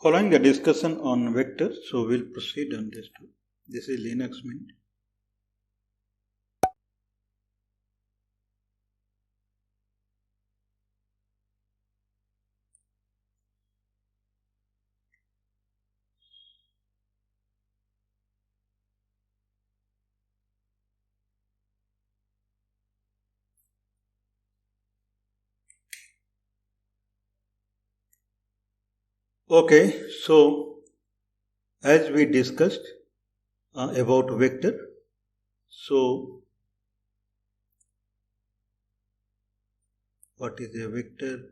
Following the discussion on vectors, so we'll proceed on this too. This is Linux Mint. Okay, so as we discussed about vector, so what is a vector?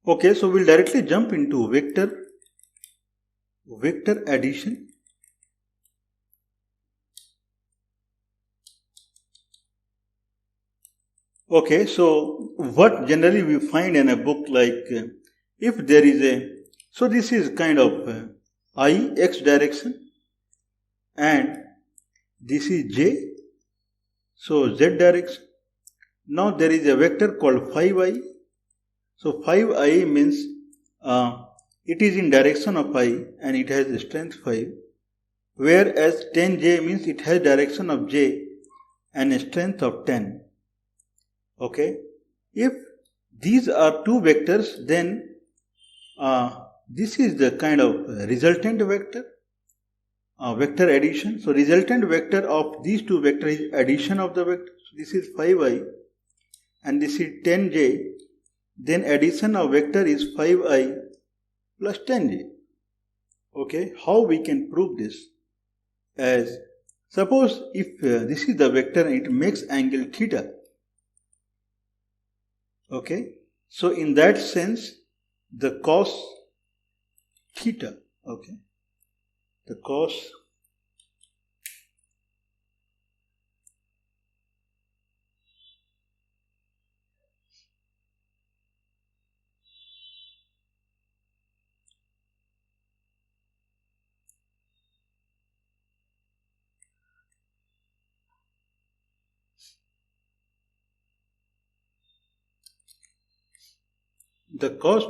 Okay, so we'll directly jump into vector addition. Okay, so what generally we find in a book, like if there is so this is kind of I, x direction, and this is j, so z direction. Now there is a vector called 5i. So 5i means it is in direction of I and it has strength 5, whereas 10j means it has direction of j and strength of 10. Okay, if these are two vectors, then this is the kind of resultant vector, vector addition. So resultant vector of these two vectors is addition of the vector. So this is 5i and this is 10j. Then addition of vector is 5i plus 10j. Okay, how we can prove this? As suppose if this is the vector and it makes angle theta. Okay, so in that sense the cos theta, okay, the cos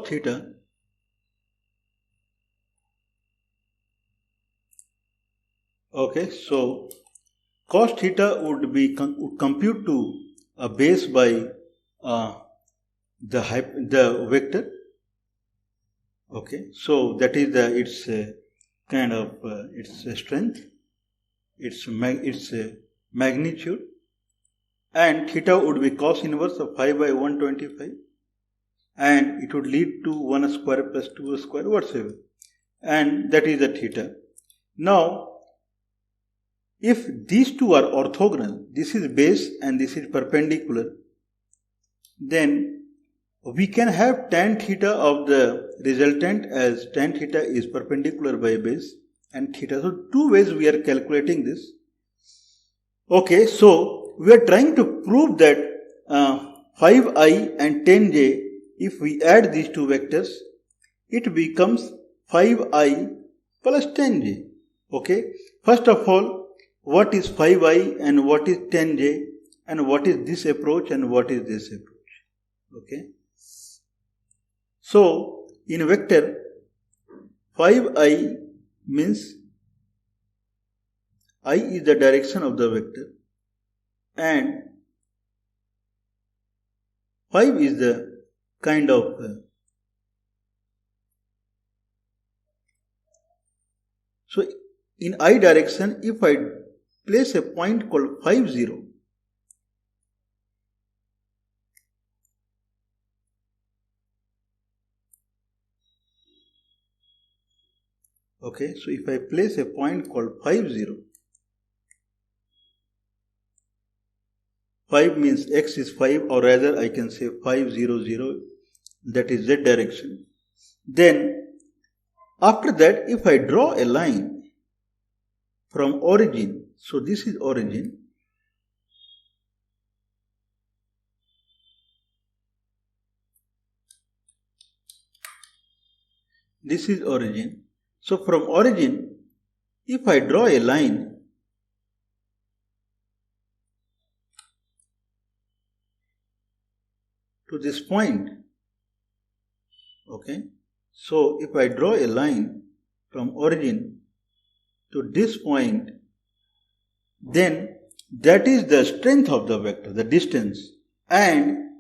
theta okay, so cos theta would compute to a base by the vector. Okay, so that is its kind of its strength, its magnitude, and theta would be cos inverse of 5 by 125, and it would lead to 1 square plus 2 square whatsoever, and that is the theta. Now if these two are orthogonal, this is base and this is perpendicular, then we can have tan theta of the resultant as tan theta is perpendicular by base and theta. So two ways we are calculating this. Okay, so we are trying to prove that 5i and 10j, if we add these two vectors, it becomes 5i plus 10j. Okay, first of all, what is 5i and what is 10j, and what is this approach and what is this approach? Okay, so in vector 5i means I is the direction of the vector and 5 is the kind of so in I direction, if I place a point called 5, 0, okay, so if I place a point called 5, 0, 5 means x is 5, or rather I can say 5, 0, 0, that is z direction. Then after that, if I draw a line from origin, so this is origin, this is origin. So from origin, if I draw a line to this point, okay, so if I draw a line from origin to this point, then that is the strength of the vector, the distance. And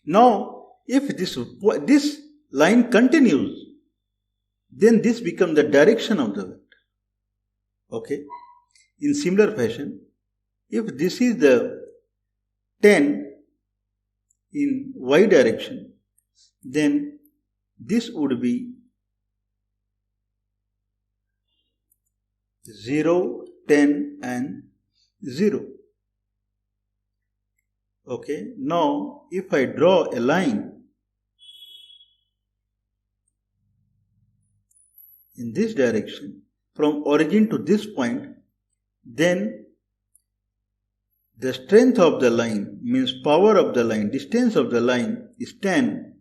now if this line continues, then this becomes the direction of the vector. Okay. In similar fashion, if this is the 10 in y direction, then this would be 0, 10 and 0. Okay. Now if I draw a line in this direction from origin to this point, then the strength of the line, means power of the line, distance of the line is 10,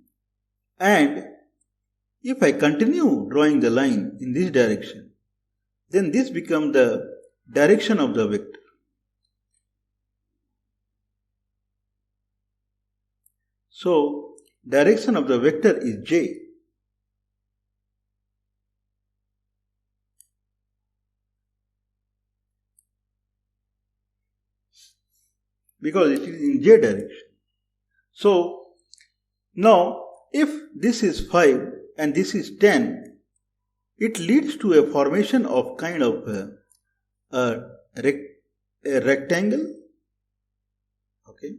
and if I continue drawing the line in this direction, then this becomes the direction of the vector. So direction of the vector is j. Because it is in j direction. So now if this is 5 and this is 10, it leads to a formation of kind of a rectangle. Okay.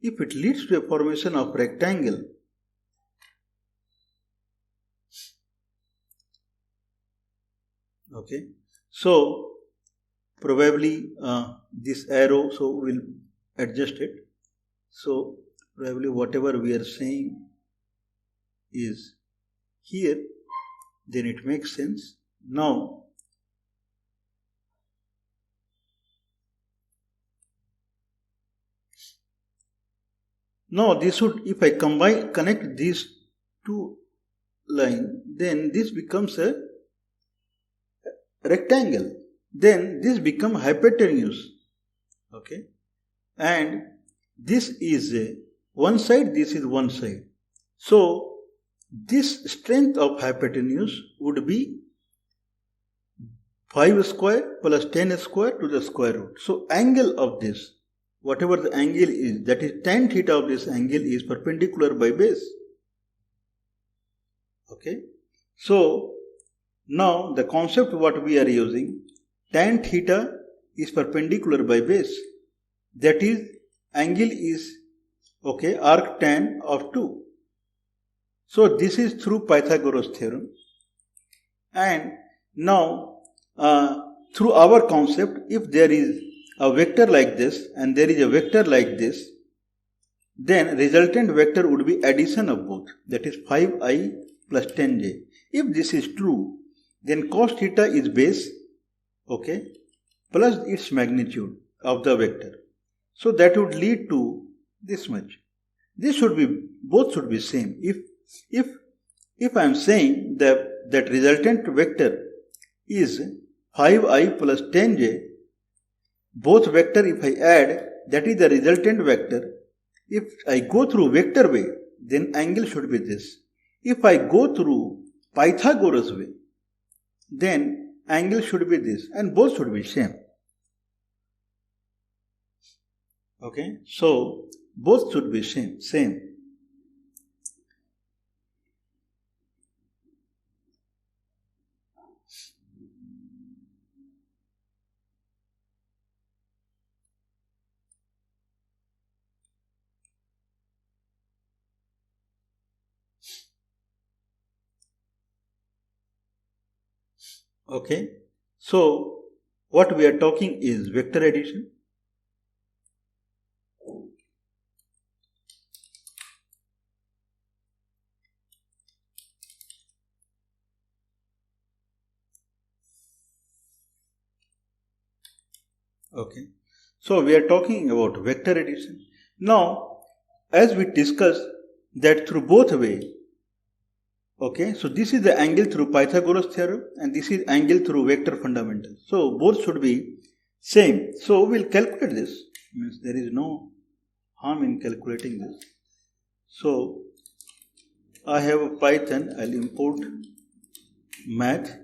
If it leads to a formation of rectangle, okay, so probably this arrow, so we'll adjust it. So probably whatever we are saying is here, then it makes sense. Now this would, if I connect these two lines, then this becomes a rectangle. Then this becomes hypotenuse. Okay. And this is one side, this is one side. So this strength of hypotenuse would be 5 square plus 10 square to the square root. So angle of this, whatever the angle is, that is tan theta of this angle is perpendicular by base. Okay. So now the concept what we are using, tan theta is perpendicular by base. That is, angle is, okay, arc tan of 2. So this is through Pythagoras theorem. And now through our concept, if there is a vector like this and there is a vector like this, then resultant vector would be addition of both, that is 5i plus 10j. If this is true, then cos theta is base, okay, plus its magnitude of the vector. So that would lead to this much. This should be, both should be same. If I am saying that resultant vector is 5i plus 10j, both vector if I add, that is the resultant vector. If I go through vector way, then angle should be this. If I go through Pythagoras way, then angle should be this, and both should be same. Okay, so both should be same. Okay, so what we are talking is vector addition. Okay, so we are talking about vector addition. Now, as we discussed that through both ways, Okay, so this is the angle through Pythagoras theorem and this is angle through vector fundamentals. So both should be same. So we'll calculate this. Means there is no harm in calculating this. So I have a Python. I'll import math.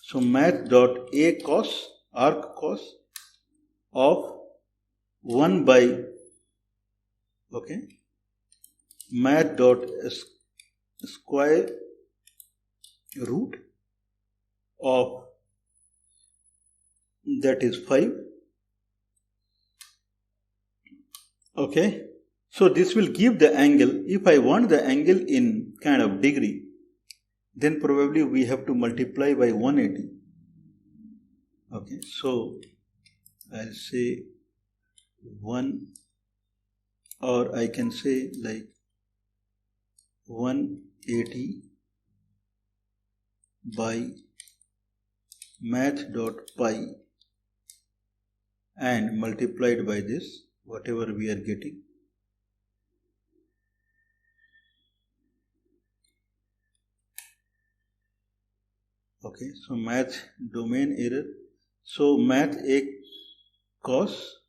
So math dot a cos arc cos of 1 by math dot square root of that is 5. Okay, so this will give the angle. If I want the angle in kind of degree, then probably we have to multiply by 180. Okay, so I'll say 1, or I can say like 180 by math dot pi and multiplied by this, whatever we are getting. Okay, so math domain error. So math a cos.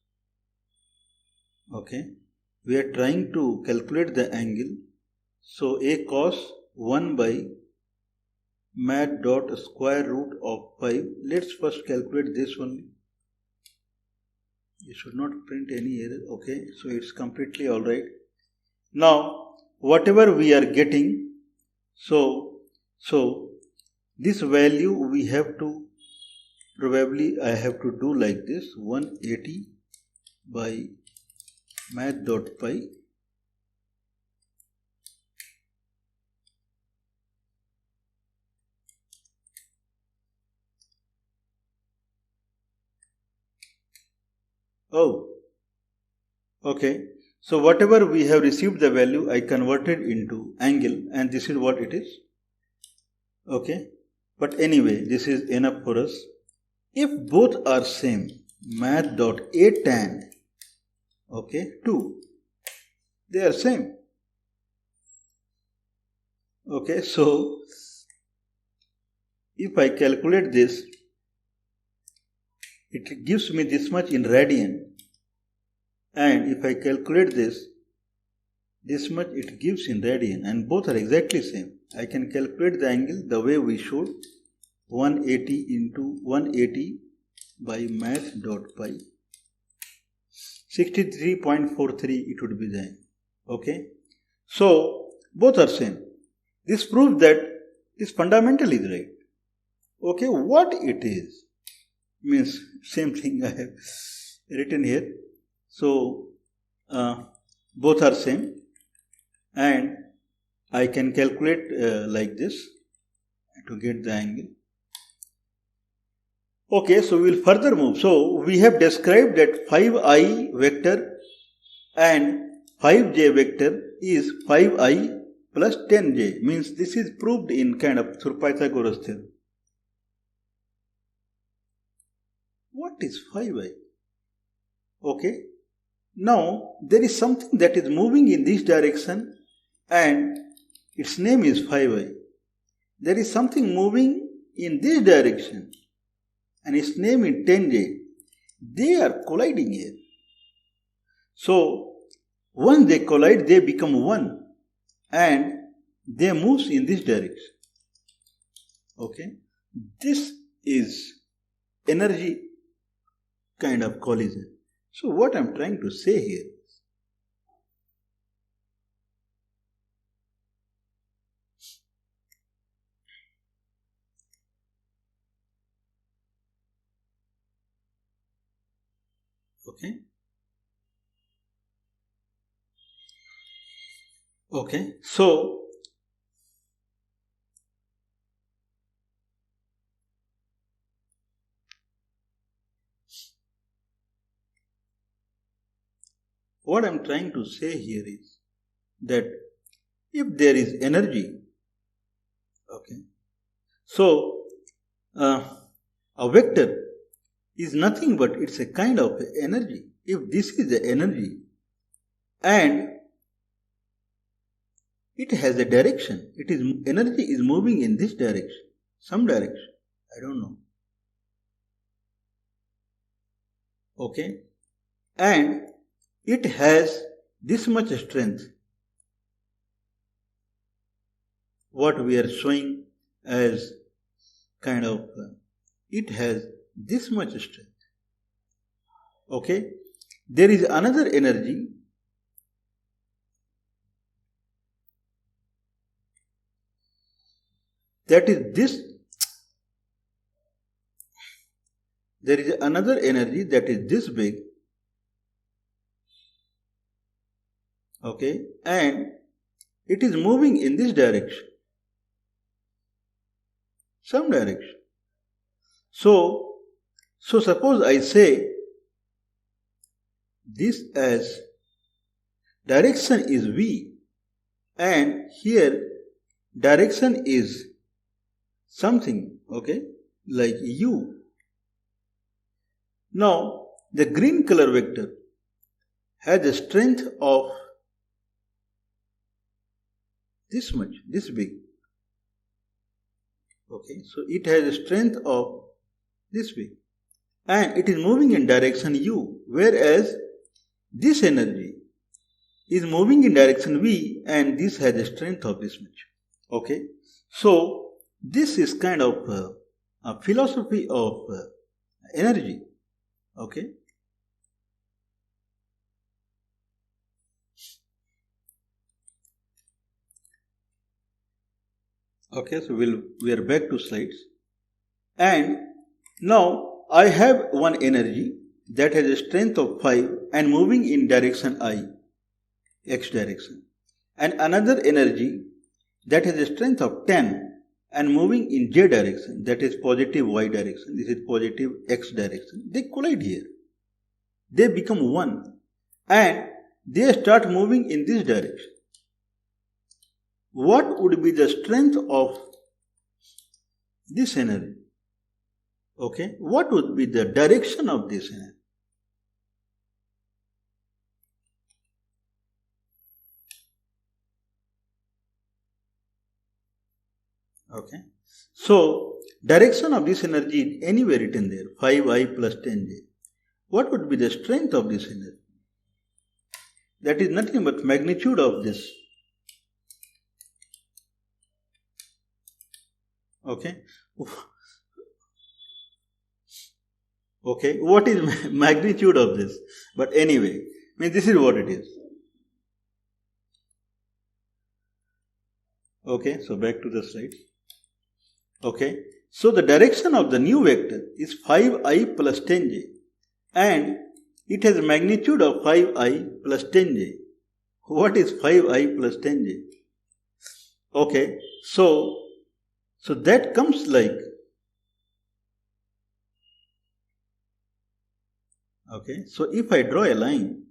Okay, we are trying to calculate the angle. So a cos 1 by math dot square root of 5. Let's first calculate this only. You should not print any error. Okay, so it's completely alright. Now whatever we are getting, so this value we have to probably I have to do like this, 180 by math dot pi okay. So whatever we have received the value, I converted into angle and this is what it is. Okay, but anyway, this is enough for us. If both are same, math dot a tan 2, they are same. Okay, so if I calculate this, it gives me this much in radian, and if I calculate this much it gives in radian, and both are exactly same. I can calculate the angle the way we showed, 180 into 180 by math dot pi, 63.43 it would be there. Okay, so both are same. This proves that this fundamental is right. Okay, what it is means same thing I have written here. So both are same, and I can calculate like this to get the angle. Okay, so we will further move. So we have described that 5i vector and 5j vector is 5i plus 10j, means this is proved in kind of through Pythagoras theorem. What is 5i? Okay, now there is something that is moving in this direction and its name is 5i. There is something moving in this direction and its name is 10j. They are colliding here. So once they collide, they become one and they move in this direction. Okay, this is energy kind of collision. So what I am trying to say here, okay, so what I am trying to say here is that if there is energy, okay, so a vector is nothing but it's a kind of energy. If this is the energy and it has a direction. Energy is moving in this direction, some direction. I don't know. Okay, and it has this much strength. What we are showing as kind of, it has this much strength. Okay, there is another energy that is this. There is another energy that is this big. Okay, and it is moving in this direction, some direction. So suppose I say this as direction is V, and here direction is something, okay, like U. Now the green color vector has a strength of this much, this big. Okay, so it has a strength of this big, and it is moving in direction U, whereas this energy is moving in direction V, and this has a strength of this much. Okay, so this is kind of a philosophy of energy. Okay, okay, so we are back to slides, and now I have one energy that has a strength of 5 and moving in direction I, x direction, and another energy that has a strength of 10 and moving in j direction, that is positive y direction, this is positive x direction. They collide here, they become one, and they start moving in this direction. What would be the strength of this energy? Okay, what would be the direction of this energy? Okay, so direction of this energy is anywhere written there, 5I plus 10J. What would be the strength of this energy? That is nothing but magnitude of this. Okay, okay, what is magnitude of this? But anyway, this is what it is. Okay, so back to the slide. Okay, so the direction of the new vector is 5I plus 10J, and it has a magnitude of 5I plus 10J. What is 5I plus 10J? Okay, so that comes like, okay, so if I draw a line,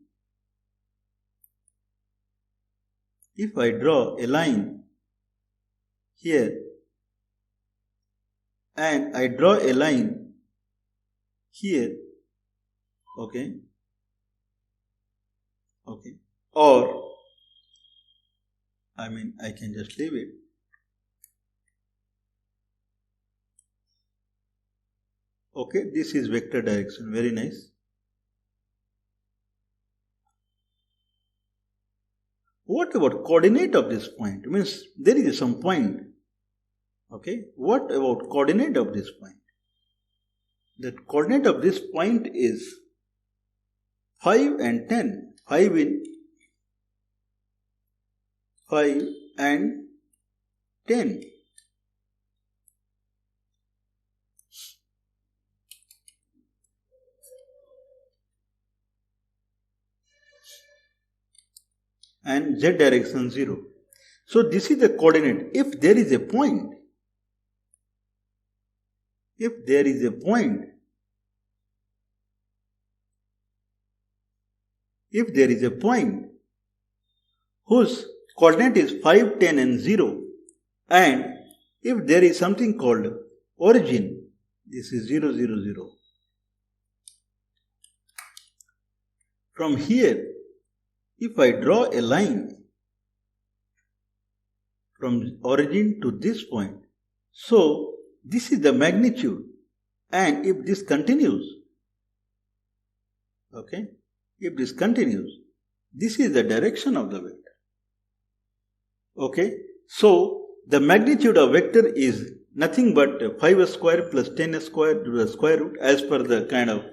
here, and I draw a line here, okay, or I can just leave it. Okay, this is vector direction, very nice. What about coordinate of this point? Means there is some point. Okay, what about coordinate of this point? The coordinate of this point is 5 and 10. 5 and 10. And z direction 0. So this is the coordinate. If there is a point, whose coordinate is 5, 10 and 0, and if there is something called origin, this is 0, 0, 0. From here, if I draw a line, from origin to this point. So this is the magnitude, and if this continues, okay, if this continues, this is the direction of the vector. Okay, so the magnitude of vector is nothing but 5 square plus 10 square to the square root, as per the kind of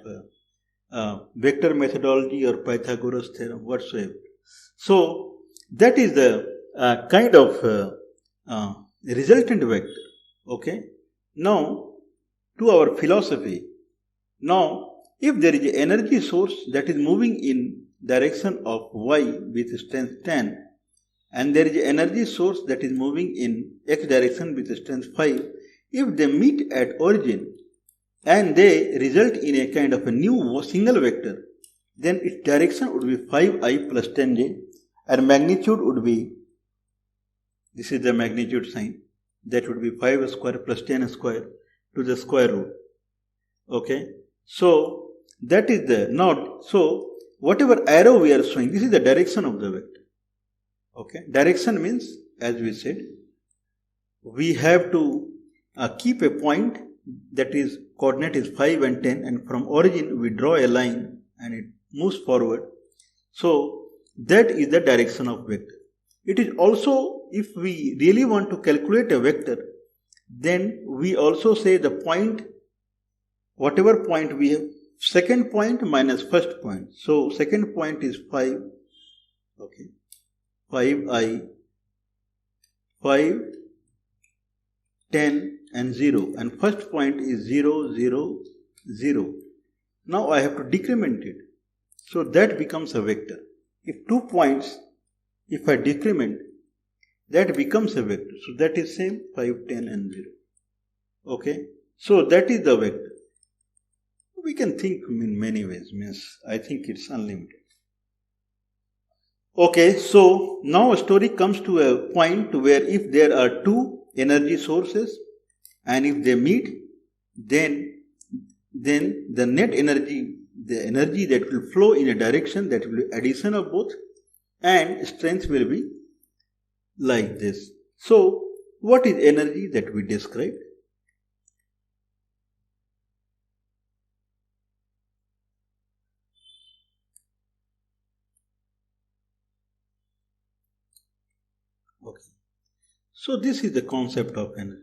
vector methodology or Pythagoras theorem whatsoever. So that is the kind of resultant vector. Okay, now to our philosophy. Now if there is an energy source that is moving in direction of y with strength 10, and there is an energy source that is moving in x direction with strength 5, if they meet at origin and they result in a kind of a new single vector, then its direction would be 5i plus 10j, and magnitude would be, this is the magnitude sign, that would be 5 square plus 10 square to the square root. Okay, so that is the node. So whatever arrow we are showing, this is the direction of the vector. Okay, direction means, as we said, we have to keep a point that is coordinate is 5 and 10, and from origin we draw a line and it moves forward. So that is the direction of vector. It is also, if we really want to calculate a vector, then we also say the point, whatever point we have, second point minus first point. So second point is 5, okay, 5i, 5, 10 and 0, and first point is 0, 0, 0. Now I have to decrement it. So that becomes a vector. If 2 points, if I decrement, that becomes a vector. So that is same 5, 10 and 0. Okay. So that is the vector. We can think in many ways, means I think it's unlimited. Okay, so now a story comes to a point where if there are two energy sources and if they meet, then the net energy, the energy that will flow in a direction, that will be addition of both, and strength will be like this. So what is energy that we described? Okay. So this is the concept of energy.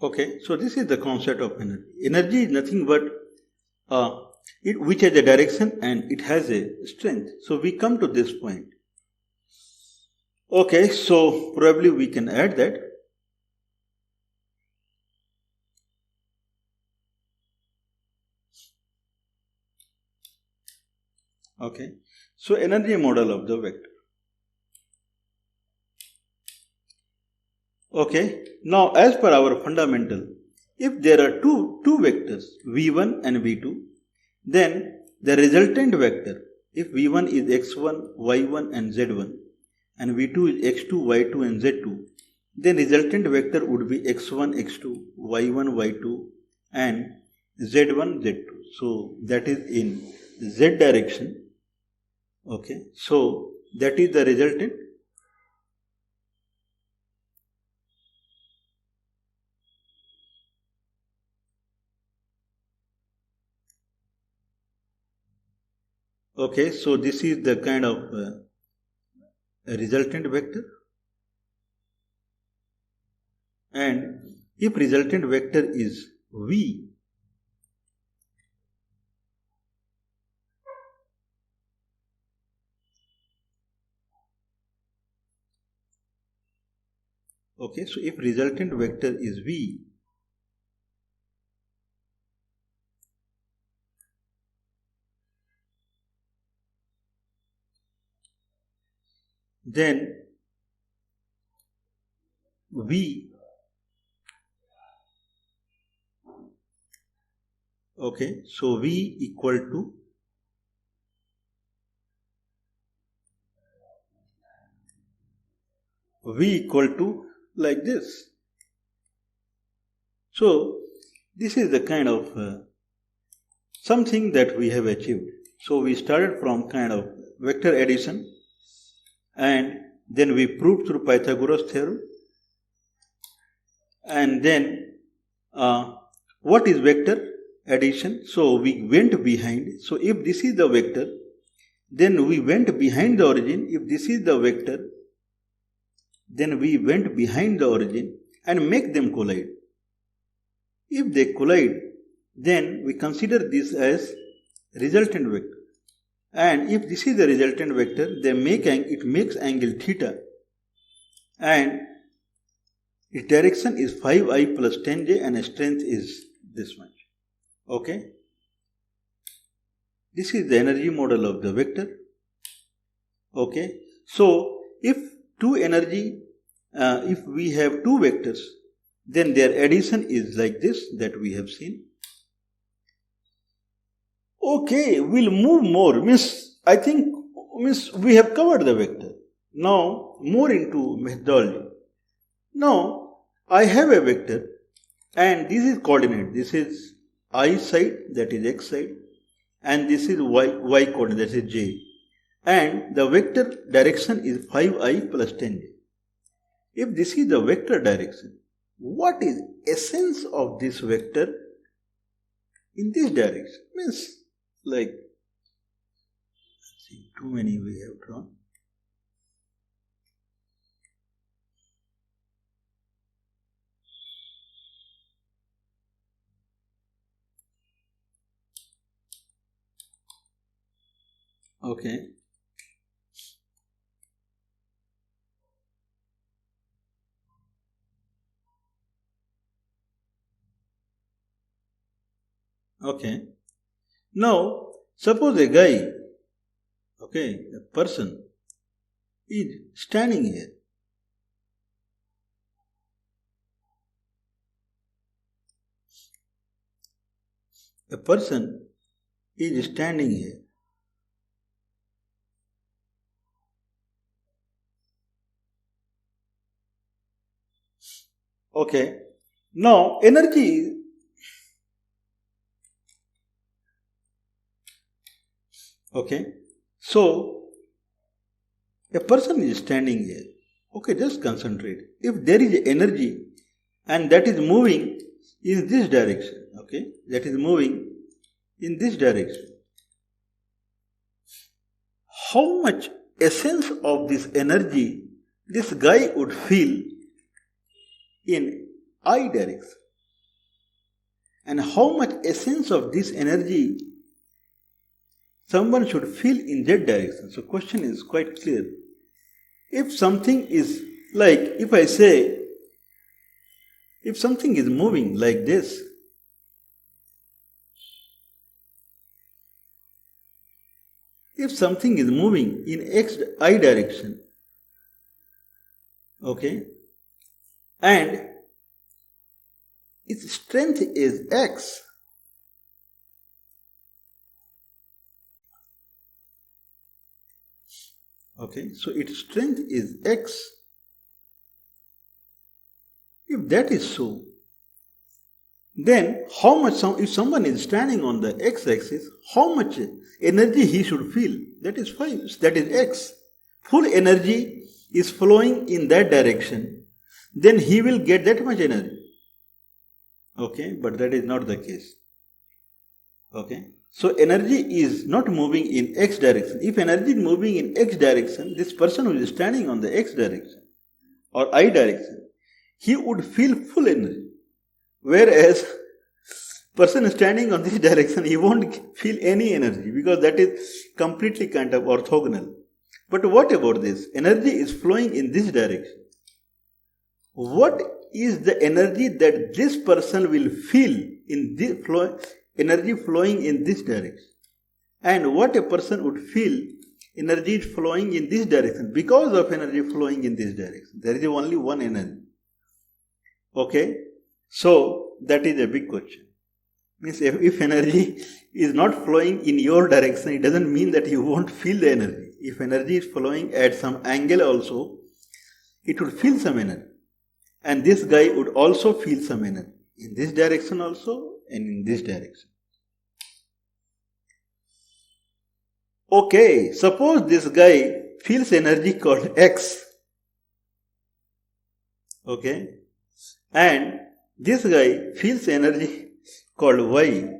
Okay, so this is the concept of energy. Energy is nothing but which has a direction and it has a strength. So we come to this point. Okay, so probably we can add that. Okay, so energy model of the vector. Okay, now as per our fundamental, if there are two vectors v1 and v2, then the resultant vector, if v1 is x1, y1 and z1 and v2 is x2, y2 and z2, then resultant vector would be x1, x2, y1, y2 and z1, z2. So that is in z direction. Okay, so that is the resultant. Okay, so this is the kind of resultant vector, and if resultant vector is v, Okay, so if resultant vector is V, then V, okay, so V equal to like this. So this is the kind of something that we have achieved. So we started from kind of vector addition, and then we proved through Pythagoras theorem, and then what is vector addition? So we went behind. So if this is the vector, then we went behind the origin. If this is the vector, then we went behind the origin and make them collide. If they collide, then we consider this as resultant vector. And if this is the resultant vector, then it makes angle theta, and its direction is 5i plus 10j, and strength is this much. Okay. This is the energy model of the vector. Okay. So if if we have two vectors, then their addition is like this, that we have seen. Okay, we'll move more. I think we have covered the vector. Now more into methodology. Now I have a vector, and this is coordinate. This is I side, that is x side, and this is y coordinate, that is j. And the vector direction is 5i plus 10j. If this is the vector direction, what is essence of this vector in this direction? Like, let's see, too many we have drawn. Okay. Okay. Now, suppose a guy, okay, a person is standing here. A person is standing here. Okay. Now, energy. Okay. So, a person is standing here. Okay, just concentrate. If there is energy and that is moving in this direction, okay, that is moving in this direction, how much essence of this energy this guy would feel in I direction, and how much essence of this energy someone should feel in that direction. So question is quite clear. If something is like, if I say, if something is moving like this, if something is moving in I direction, okay, and its strength is x, okay, so its strength is x. If that is so, then how much, if someone is standing on the x-axis, how much energy he should feel? That is 5, that is x. Full energy is flowing in that direction, then he will get that much energy. Okay, but that is not the case. Okay, so energy is not moving in x direction. If energy is moving in x direction, this person who is standing on the x direction or I direction, he would feel full energy. Whereas person standing on this direction, he won't feel any energy, because that is completely kind of orthogonal. But what about this? Energy is flowing in this direction. what is the energy that this person will feel in this energy flowing in this direction, and what a person would feel energy is flowing in this direction because of energy flowing in this direction. There is only one energy. Okay, so that is a big question. Means if energy is not flowing in your direction, it doesn't mean that you won't feel the energy. If energy is flowing at some angle also, it would feel some energy. And this guy would also feel some energy in this direction also and in this direction. Okay, suppose this guy feels energy called X. Okay, and this guy feels energy called Y.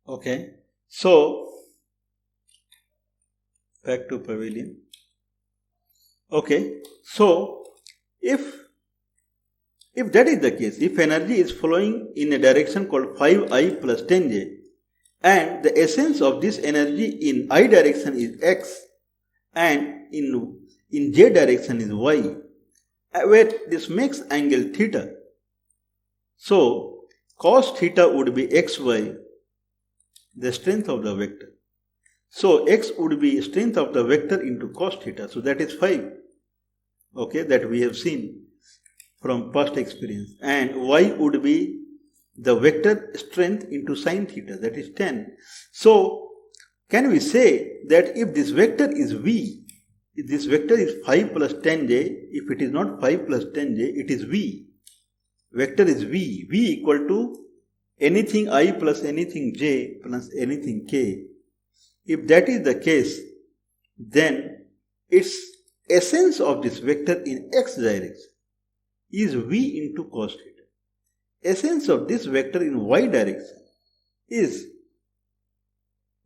Okay, so back to pavilion. Okay, so if that is the case, if energy is flowing in a direction called 5i plus 10j, and the essence of this energy in I direction is x, and in j direction is y, where this makes angle theta. So cos theta would be xy, the strength of the vector. So x would be strength of the vector into cos theta. So that is 5. Okay, that we have seen from past experience. And y would be the vector strength into sin theta, that is 10. So can we say that if this vector is v, if this vector is 5 plus 10j, if it is not 5 plus 10j, it is v. Vector is v equal to anything I plus anything j plus anything k. If that is the case, then its essence of this vector in x direction is v into cos theta. Essence of this vector in y direction is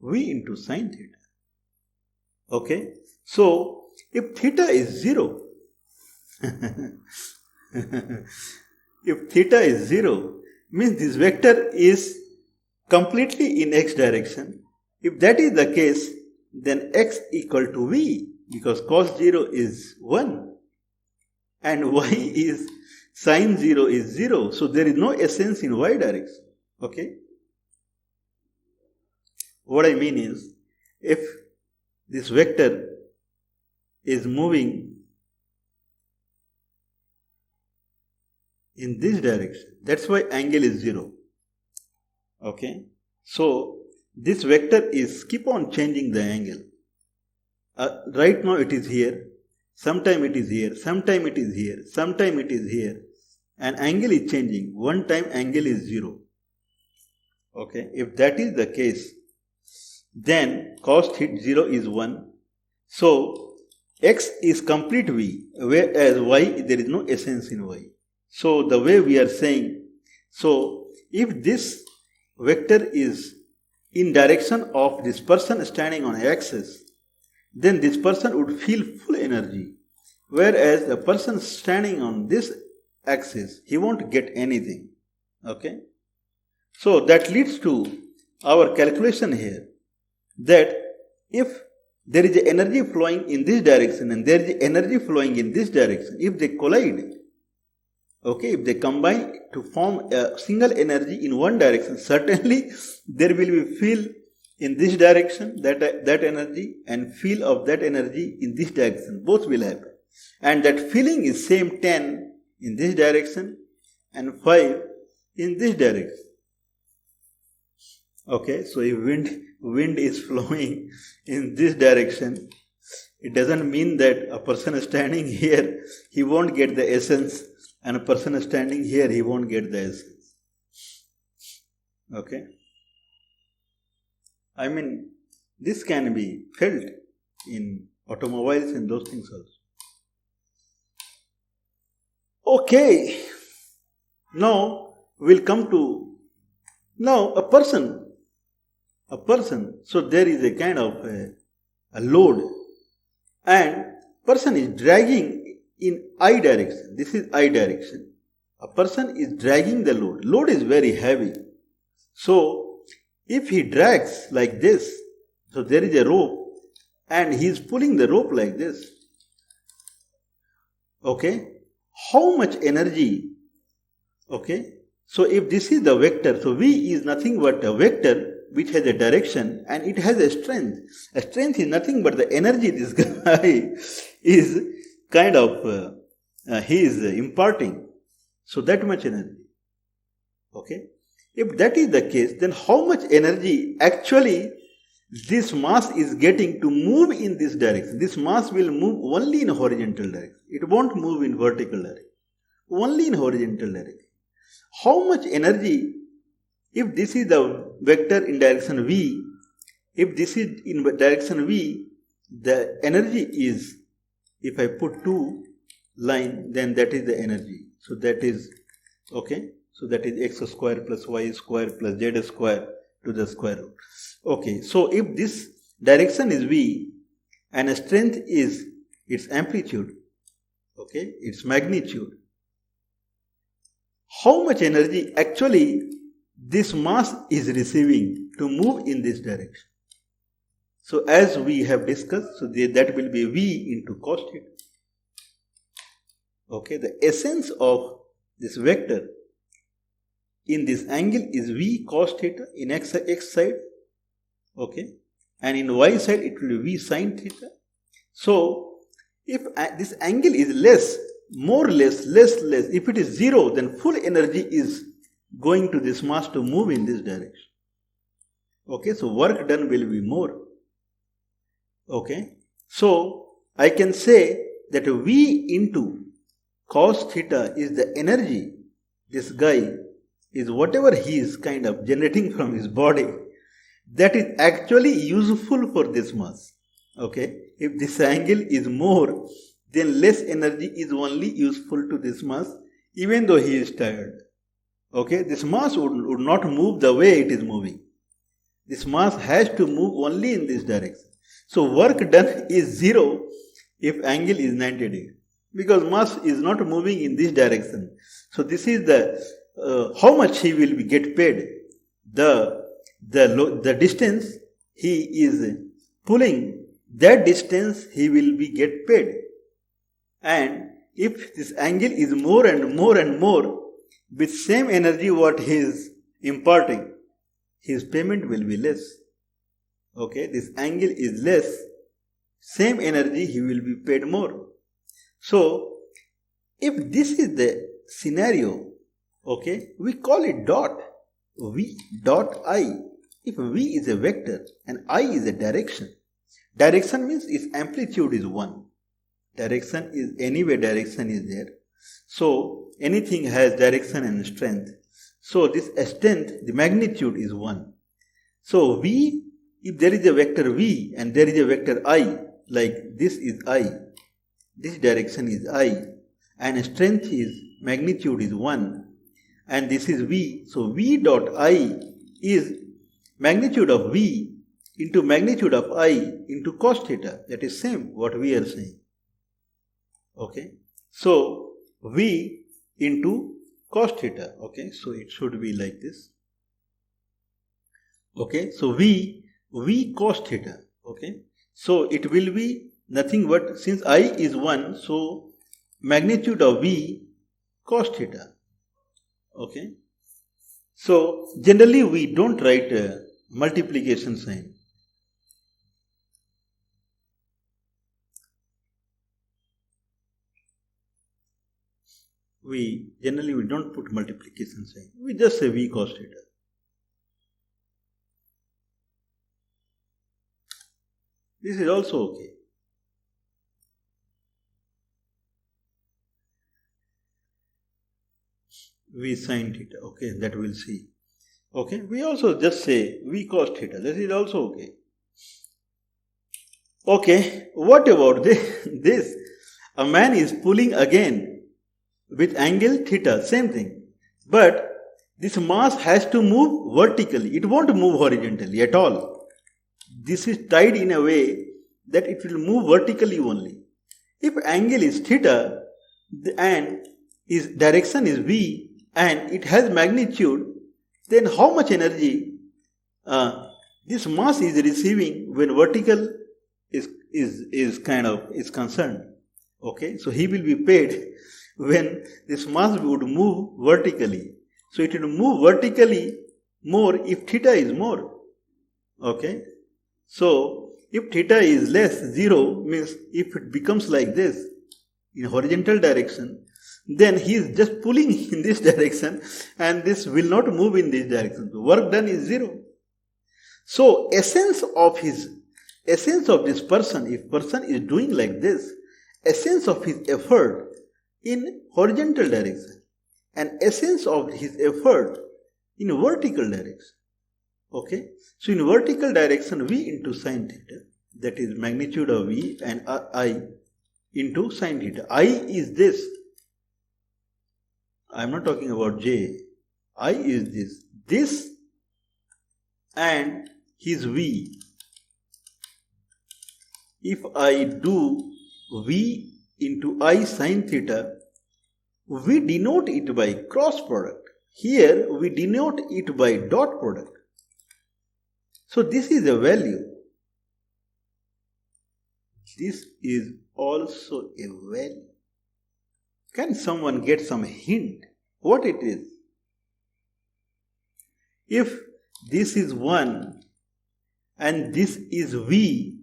v into sin theta. Okay, so if theta is 0, if theta is 0, means this vector is completely in x direction. If that is the case, then x equal to v, because cos 0 is 1 and y is sin 0 is 0. So there is no essence in y direction. Okay. What I mean is, if this vector is moving in this direction, that's why angle is 0. Okay, so this vector is keep on changing the angle. Right now it is here, sometime it is here, sometime it is here, sometime it is here, and angle is changing. One time angle is 0. Okay, if that is the case, then cos theta 0 is 1. So x is complete v, whereas y there is no essence in y. So the way we are saying, so if this vector is in direction of this person standing on axis, then this person would feel full energy, whereas the person standing on this axis, he won't get anything. Okay, so that leads to our calculation here, that if there is energy flowing in this direction and there is energy flowing in this direction, if they collide, okay, if they combine to form a single energy in one direction, certainly there will be feel in this direction, that energy, and feel of that energy in this direction. Both will happen. And that feeling is same 10 in this direction and 5 in this direction. Okay, so if wind is flowing in this direction, it doesn't mean that a person standing here, he won't get the essence, and a person standing here, he won't get the essence. Okay, I mean, this can be felt in automobiles and those things also. Okay, Now we'll come to now a person. So there is a kind of a load, and person is dragging in I direction. This is I direction. A person is dragging the load. Load is very heavy. So if he drags like this, so there is a rope and he is pulling the rope like this. Okay. How much energy? Okay. So if this is the vector, so V is nothing but a vector which has a direction and it has a strength. A strength is nothing but the energy this guy is kind of, he is imparting. So that much energy. Okay. If that is the case, then how much energy actually this mass is getting to move in this direction? This mass will move only in horizontal direction. It won't move in vertical direction. Only in horizontal direction. How much energy, if this is the vector in direction V, if this is in direction V, the energy is, if I put 2 line, then that is the energy. So that is, okay, so that is x square plus y square plus z square to the square root. Okay, so if this direction is V and strength is its amplitude, okay, its magnitude, how much energy actually this mass is receiving to move in this direction? So as we have discussed, so that will be V into cos theta. Okay, the essence of this vector in this angle is V cos theta in x side, okay, and in y side it will be V sin theta. So if this angle is less, more less, less, if it is 0, then full energy is going to this mass to move in this direction. Okay, so work done will be more. Okay, so I can say that V into cos theta is the energy this guy is, whatever he is kind of generating from his body, that is actually useful for this mass. Okay, if this angle is more, then less energy is only useful to this mass, even though he is tired. Okay, this mass would not move the way it is moving. This mass has to move only in this direction. So work done is 0 if angle is 90 degrees, because mass is not moving in this direction. So this is the how much he will be get paid. The distance he is pulling, that distance he will be get paid. And if this angle is more and more and more, with same energy what he is imparting, his payment will be less. Okay, this angle is less, same energy he will be paid more. So if this is the scenario, okay, we call it dot, V dot I. If V is a vector and I is a direction, direction means its amplitude is 1. Direction is, anyway direction is there. So anything has direction and strength. So this strength, the magnitude is 1. So V, if there is a vector V and there is a vector I, like this is I, this direction is I, and strength is, magnitude is 1, and this is V. So V dot I is magnitude of V into magnitude of I into cos theta. That is same what we are saying. Okay, so V into cos theta. Okay, so it should be like this. Okay, so V cos theta. Okay, so it will be nothing but, since I is 1, so magnitude of V cos theta. Okay, so generally we don't write a multiplication sign. We don't put multiplication sign. We just say V cos theta. This is also okay. V sin theta. Okay, that we'll see. Okay, we also just say V cos theta. This is also okay. Okay, what about this? A man is pulling again with angle theta, same thing. But this mass has to move vertically. It won't move horizontally at all. This is tied in a way that it will move vertically only. If angle is theta and its direction is v and it has magnitude, then how much energy this mass is receiving when vertical is concerned. Okay, so he will be paid when this mass would move vertically. So it will move vertically more if theta is more. Okay, so if theta is less, 0 means if it becomes like this in horizontal direction, then he is just pulling in this direction and this will not move in this direction. The work done is 0. So essence of this person, if person is doing like this, essence of his effort in horizontal direction and essence of his effort in vertical direction. Okay, so in vertical direction v into sine theta, that is magnitude of v and I into sine theta. I is this. I am not talking about j. I is this. This and his v. If I do v into I sine theta, we denote it by cross product. Here we denote it by dot product. So this is a value. This is also a value. Can someone get some hint what it is? If this is 1 and this is v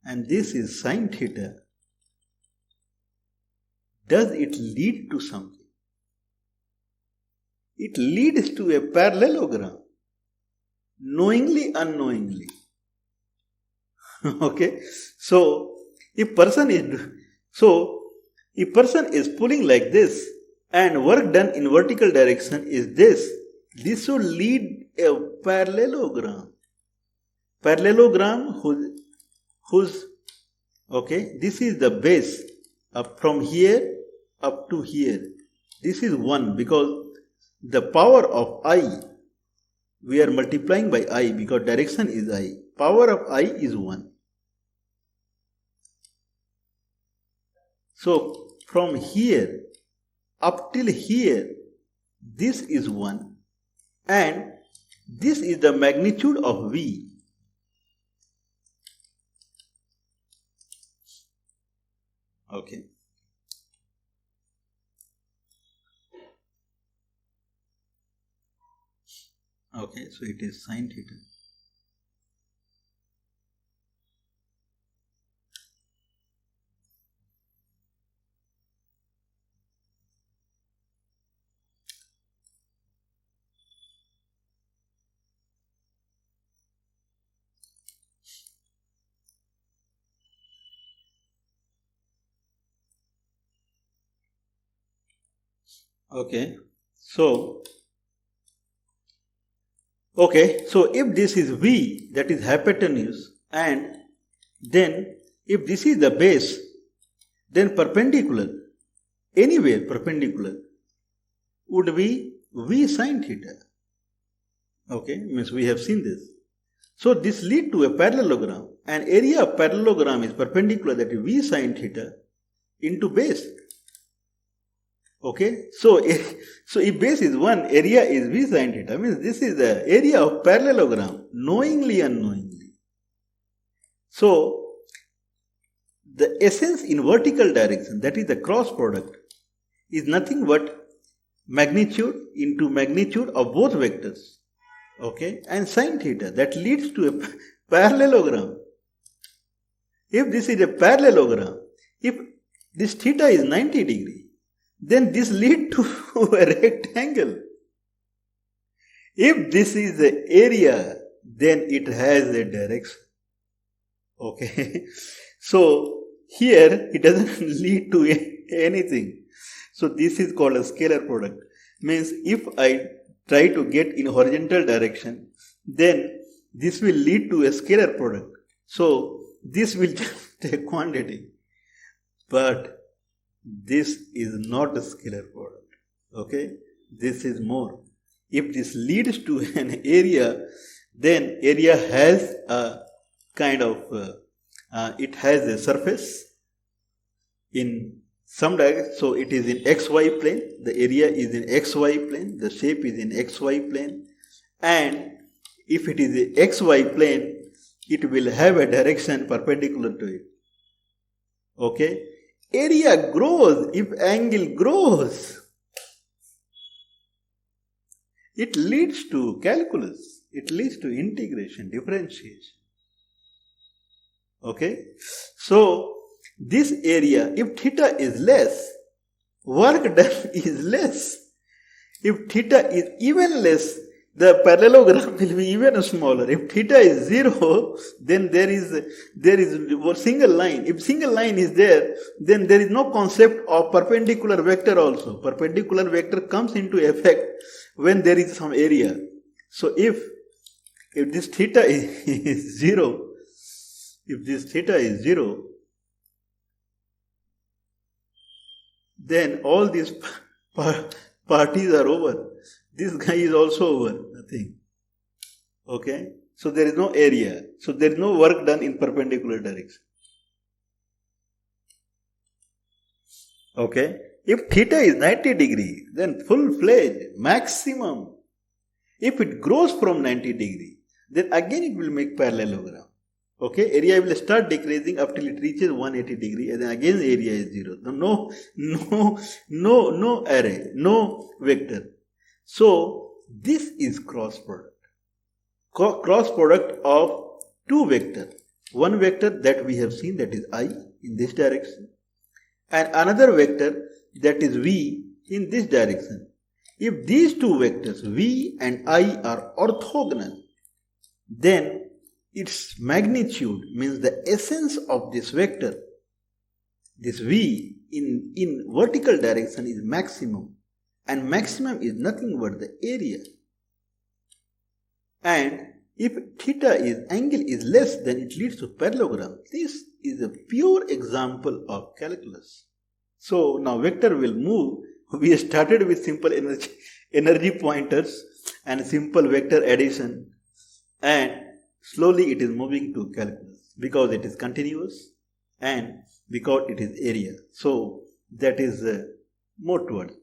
and this is sine theta, does it lead to something? It leads to a parallelogram, knowingly, unknowingly. Okay, so if person is pulling like this and work done in vertical direction is this should lead a parallelogram. Parallelogram whose okay, this is the base up from here up to here. This is 1 because the power of I, we are multiplying by I because direction is I. Power of I is 1. So from here up till here, this is 1 and this is the magnitude of V. Okay. Okay, so it is sine theta. Okay, so if this is V, that is hypotenuse, and then if this is the base, then perpendicular, anywhere perpendicular, would be V sine theta. Okay, means we have seen this. So this lead to a parallelogram, and area of parallelogram is perpendicular, that is V sine theta into base. Okay, so if base is 1, area is V sine theta, means this is the area of parallelogram, knowingly, unknowingly. So the essence in vertical direction, that is the cross product, is nothing but magnitude into magnitude of both vectors. Okay, and sine theta, that leads to a parallelogram. If this is a parallelogram, if this theta is 90 degree, then this leads to a rectangle. If this is the area, then it has a direction. Okay, so here it doesn't lead to anything. So this is called a scalar product. Means if I try to get in horizontal direction, then this will lead to a scalar product. So this will just a quantity. But this is not a scalar product. Okay, this is more. If this leads to an area, then area has a kind of it has a surface in some direction, so it is in xy plane. The area is in xy plane, the shape is in xy plane, and if it is in xy plane, it will have a direction perpendicular to it. Okay, area grows if angle grows. It leads to calculus, it leads to integration, differentiation. Okay, so this area, if theta is less, work done is less. If theta is even less, the parallelogram will be even smaller. If theta is 0, then there is a single line. If single line is there, then there is no concept of perpendicular vector also. Perpendicular vector comes into effect when there is some area. So if this theta is 0, if this theta is 0, then all these parties are over. This guy is also over. Nothing. Okay. So there is no area. So there is no work done in perpendicular direction. Okay. If theta is 90 degree, then full-fledged, maximum. If it grows from 90 degree, then again it will make parallelogram. Okay, area will start decreasing up till it reaches 180 degree, and then again area is 0. No array, no vector. So this is cross product. Cross product of two vectors. One vector that we have seen, that is I in this direction, and another vector that is V in this direction. If these two vectors V and I are orthogonal, then its magnitude means the essence of this vector, this V in vertical direction, is maximum, and maximum is nothing but the area. And if theta is angle is less, then it leads to parallelogram. This is a pure example of calculus. So now vector will move. We started with simple energy pointers and simple vector addition, and slowly it is moving to calculus because it is continuous and because it is area. So that is more towards